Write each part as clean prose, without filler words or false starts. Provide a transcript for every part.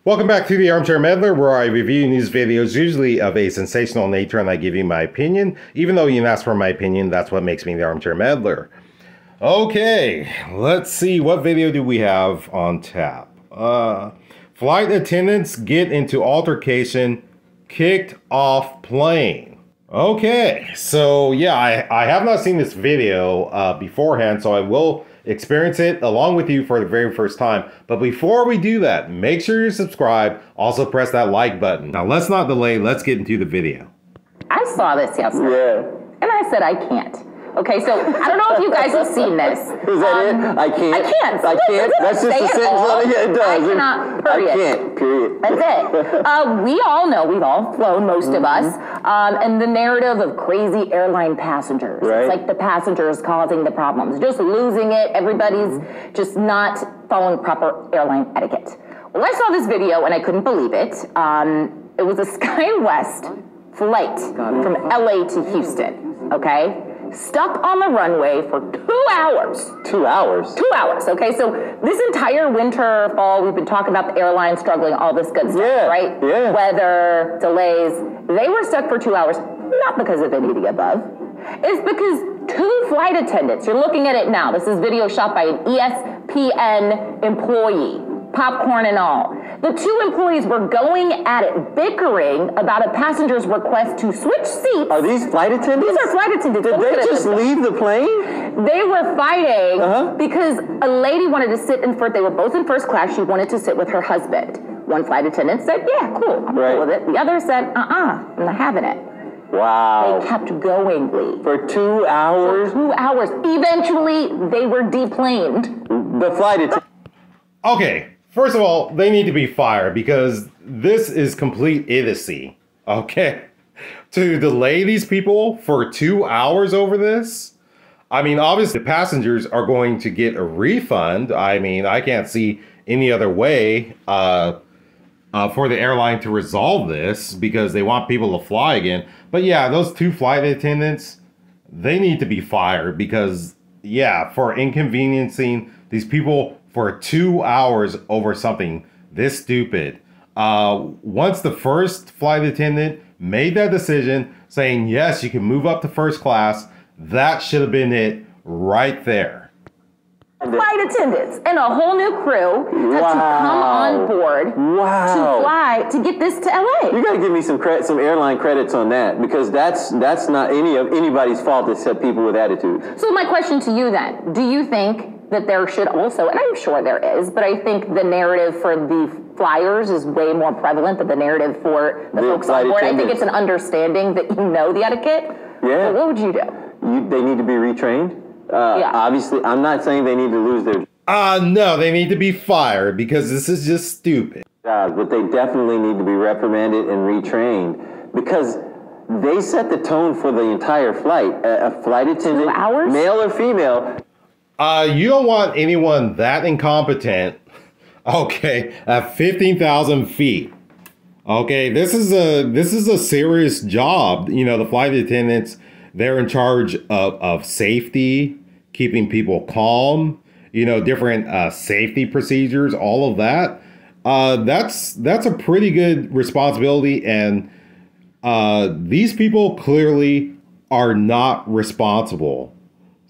Welcome back to the Armchair Meddler, where I review news videos, usually of a sensational nature, and I give you my opinion. Even though you didn't ask for my opinion, that's what makes me the Armchair Meddler. Okay, let's see, what video do we have on tap? Flight attendants get into altercation, kicked off plane. Okay, so yeah, I have not seen this video beforehand, so I will experience it along with you for the very first time. But before we do that, make sure you're subscribed. Also press that like button. Now let's not delay, let's get into the video. I saw this yesterday, and I said I can't. Okay, so I don't know if you guys have seen this. Is that it? I can't. I can't. I can't. That's just a sentence on it. Yeah, it does. I cannot. Period. I can't. Period. That's it. We all know, we've all flown, most of us, and the narrative of crazy airline passengers. Right. It's like the passengers causing the problems, just losing it. Everybody's just not following proper airline etiquette. Well, I saw this video and I couldn't believe it. It was a SkyWest flight from LA to Houston. Okay. Stuck on the runway for 2 hours. 2 hours? 2 hours, okay? So this entire winter, fall, we've been talking about the airline struggling, all this good stuff, right? Yeah. Weather, delays. They were stuck for 2 hours, not because of any of the above. It's because two flight attendants, you're looking at it now, this is video shot by an ESPN employee, popcorn and all. The two employees were going at it, bickering about a passenger's request to switch seats. Are these flight attendants? These are flight attendants. Did they just leave the plane? They were fighting because a lady wanted to sit in first. They were both in first class. She wanted to sit with her husband. One flight attendant said, yeah, cool, I'm cool with it. The other said, I'm not having it. Wow. They kept going, Lee. For 2 hours? For 2 hours. Eventually, they were deplaned. The flight attendant. Okay, first of all, they need to be fired because this is complete idiocy. Okay? To delay these people for 2 hours over this? I mean, obviously the passengers are going to get a refund. I mean, I can't see any other way for the airline to resolve this because they want people to fly again. But yeah, those two flight attendants, they need to be fired because, yeah, for inconveniencing these people for 2 hours over something this stupid. Once the first flight attendant made that decision saying, yes, you can move up to first class, that should have been it right there. Flight attendants and a whole new crew had to come on board to fly to get this to LA. You got to give me some airline credits on that because that's not anybody's fault except people with attitude. So my question to you then, do you think that there should also, and I'm sure there is, but I think the narrative for the flyers is way more prevalent than the narrative for the folks on board. I think it's an understanding that you know the etiquette. Yeah. But what would you do? They need to be retrained. Obviously, I'm not saying they need to lose their no, they need to be fired because this is just stupid. But they definitely need to be reprimanded and retrained because they set the tone for the entire flight. A flight attendant, 2 hours? male or female. You don't want anyone that incompetent, okay, at 15,000 feet. Okay, this is a serious job. You know, the flight attendants, they're in charge of safety, keeping people calm, you know, different safety procedures, all of that. That's a pretty good responsibility. And these people clearly are not responsible.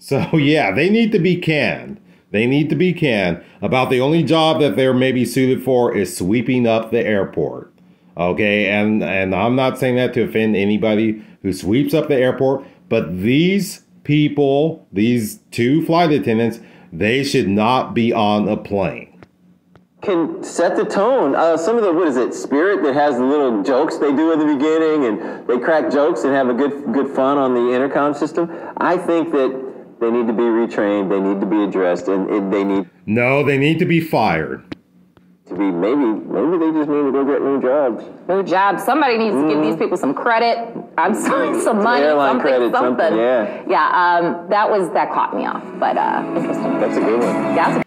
So, yeah, they need to be canned. They need to be canned. About the only job that they're maybe suited for is sweeping up the airport. Okay, and I'm not saying that to offend anybody who sweeps up the airport, but these people, these two flight attendants, they should not be on a plane. Can set the tone. Some of the, what is it, Spirit that has the little jokes they do in the beginning and they crack jokes and have a good fun on the intercom system. I think that they need to be retrained, they need to be addressed, and they need... No, they need to be fired. To be, maybe they just need to go get new jobs. New jobs. Somebody needs to give these people some credit. I'm sorry, some money, airline credit, something. Yeah. Yeah, that caught me off, but interesting. That's a good one. Yeah.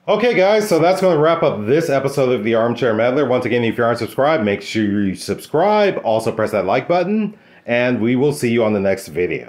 Okay, guys, so that's going to wrap up this episode of the Armchair Meddler. Once again, if you aren't subscribed, make sure you subscribe. Also, press that like button, and we will see you on the next video.